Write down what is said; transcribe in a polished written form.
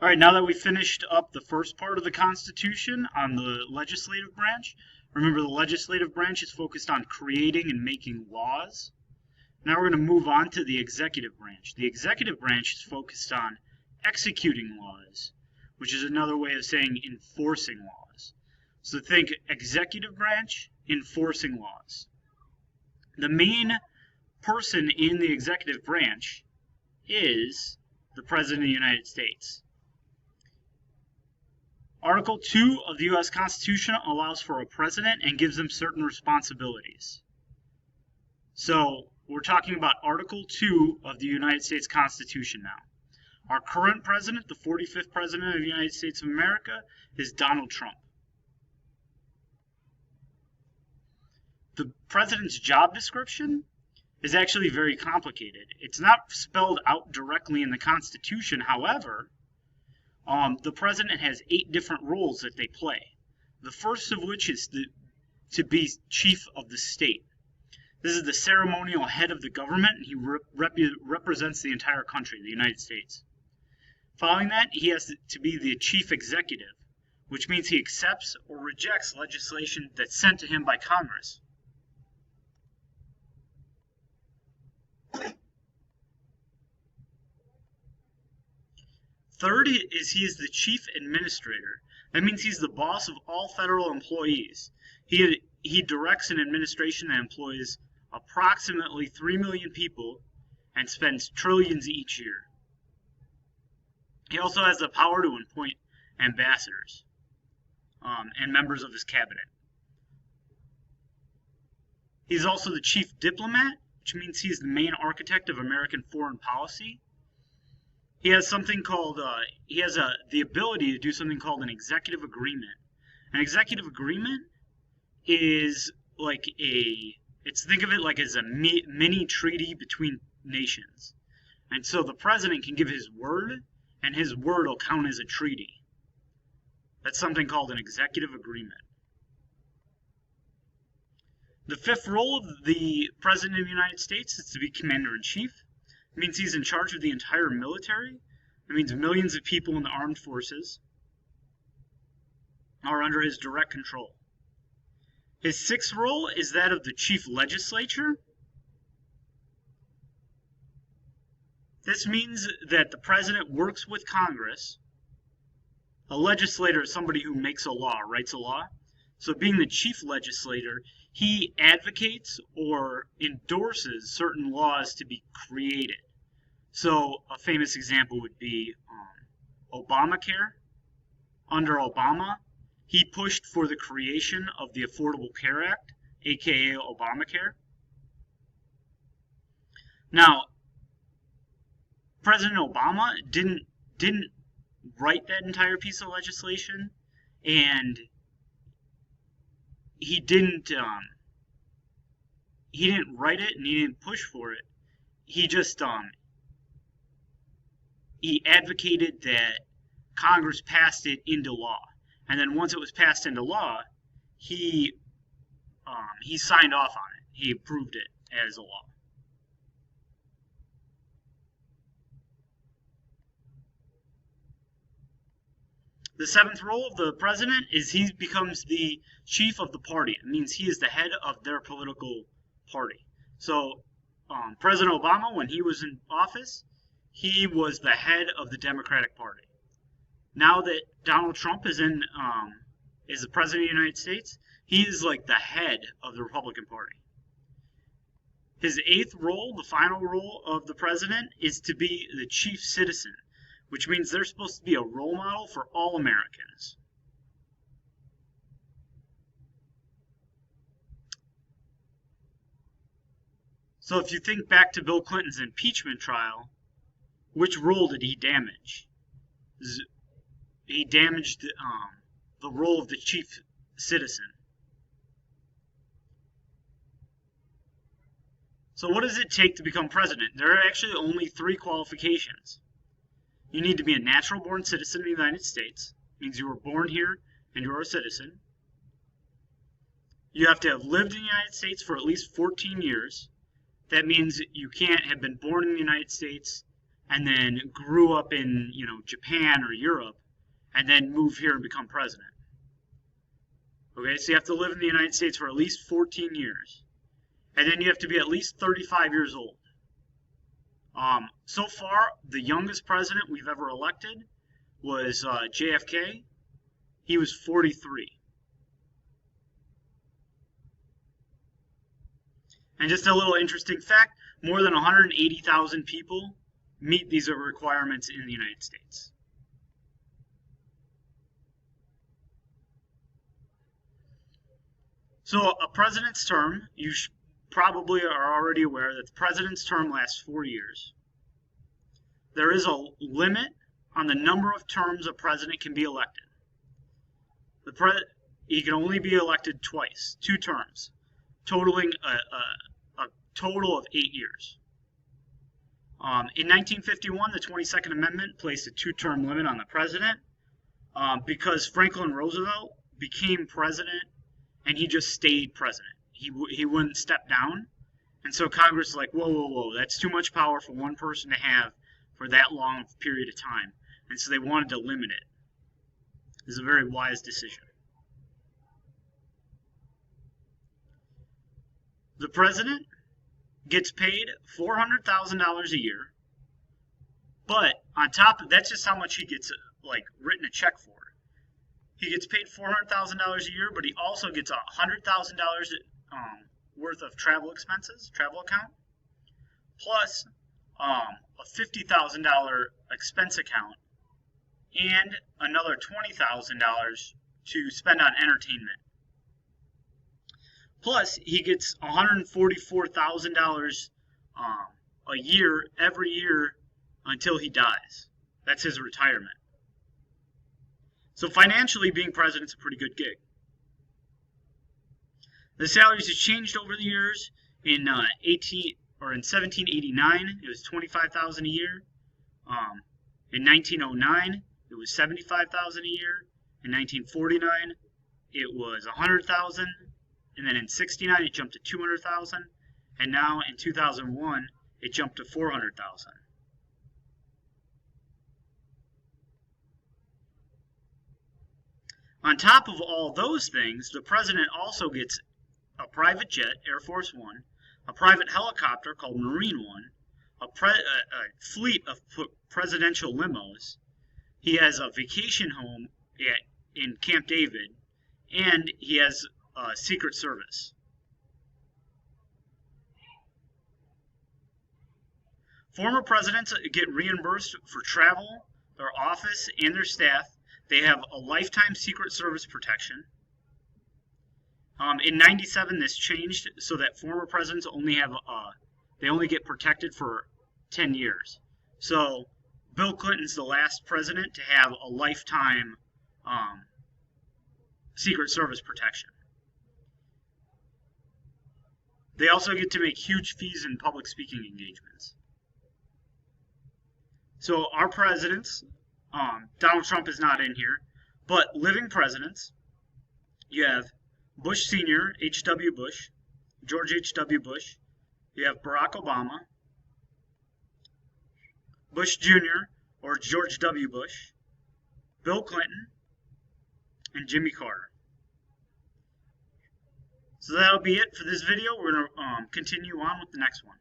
All right, now that we finished up the first part of the Constitution on the legislative branch, remember the legislative branch is focused on creating and making laws. Now we're going to move on to the executive branch. The executive branch is focused on executing laws, which is another way of saying enforcing laws. So think executive branch, enforcing laws. The main person in the executive branch is the President of the United States. Article 2 of the U.S. Constitution allows for a president and gives him certain responsibilities. So we're talking about Article 2 of the United States Constitution now. Our current president, the 45th President of the United States of America, is Donald Trump. The president's job description is actually very complicated. It's not spelled out directly in the Constitution. However, the president has 8 different roles that they play. The first of which is to be chief of the state. This is the ceremonial head of the government, and he represents the entire country, the United States. Following that, he has to be the chief executive, which means he accepts or rejects legislation that's sent to him by Congress. Third is he is the chief administrator. That means he's the boss of all federal employees. He directs an administration that employs approximately 3 million people and spends trillions each year. He also has the power to appoint ambassadors and members of his cabinet. He's also the chief diplomat, which means he's the main architect of American foreign policy. He has something called, the ability to do something called an executive agreement. An executive agreement is like think of it like as a mini treaty between nations. And so the president can give his word, and his word will count as a treaty. That's something called an executive agreement. The fifth role of the President of the United States is to be Commander-in-Chief. It means he's in charge of the entire military. It means millions of people in the armed forces are under his direct control. His sixth role is that of the chief legislature. This means that the president works with Congress. A legislator is somebody who makes a law, writes a law. So being the chief legislator, he advocates or endorses certain laws to be created. So a famous example would be Obamacare. Under Obama, he pushed for the creation of the Affordable Care Act, aka Obamacare. Now, President Obama didn't write that entire piece of legislation, and he didn't write it, and he didn't push for it. He just he advocated that Congress passed it into law, and then once it was passed into law, he signed off on it. He approved it as a law. The seventh role of the president is he becomes the chief of the party. It means he is the head of their political party. So President Obama, when he was in office, he was the head of the Democratic Party. Now that Donald Trump is the president of the United States, he is like the head of the Republican Party. His eighth role, the final role of the president, is to be the chief citizen, which means they're supposed to be a role model for all Americans. So if you think back to Bill Clinton's impeachment trial, which role did he damage? He damaged the role of the chief citizen. So what does it take to become president? There are actually only 3 qualifications. You need to be a natural-born citizen of the United States. It means you were born here and you are a citizen. You have to have lived in the United States for at least 14 years. That means you can't have been born in the United States and then grew up in, Japan or Europe, and then move here and become president. Okay, so you have to live in the United States for at least 14 years. And then you have to be at least 35 years old. So far, the youngest president we've ever elected was JFK. He was 43. And just a little interesting fact, more than 180,000 people meet these requirements in the United States. So a president's term, you probably are already aware that the president's term lasts 4 years. There is a limit on the number of terms a president can be elected. He can only be elected twice, 2 terms, totaling a total of 8 years. In 1951, the 22nd Amendment placed a 2-term limit on the president because Franklin Roosevelt became president and he just stayed president. He wouldn't step down. And so Congress is like, whoa, that's too much power for one person to have for that long period of time. And so they wanted to limit it. This is a very wise decision. The president gets paid $400,000 a year, but on top of that's just how much he gets written a check for. He gets paid $400,000 a year, but he also gets $100,000 worth of travel expenses, travel account, plus a $50,000 expense account, and another $20,000 to spend on entertainment. Plus, he gets $144,000 a year, every year, until he dies. That's his retirement. So financially, being president's a pretty good gig. The salaries have changed over the years. In 1789, it was $25,000 a year. In 1909, it was $75,000 a year. In 1949, it was $100,000. And then in 69, it jumped to $200,000. And now in 2001, it jumped to $400,000. On top of all those things, the president also gets a private jet, Air Force One, a private helicopter called Marine One, a fleet of presidential limos. He has a vacation home in Camp David, and he has a Secret Service. Former presidents get reimbursed for travel, their office, and their staff. They have a lifetime Secret Service protection. In '97, this changed so that former presidents only get protected for 10 years. So Bill Clinton's the last president to have a lifetime Secret Service protection. They also get to make huge fees in public speaking engagements. So our presidents, Donald Trump is not in here, but living presidents, you have Bush Sr., H.W. Bush, George H.W. Bush, you have Barack Obama, Bush Jr., or George W. Bush, Bill Clinton, and Jimmy Carter. So that'll be it for this video. We're going to continue on with the next one.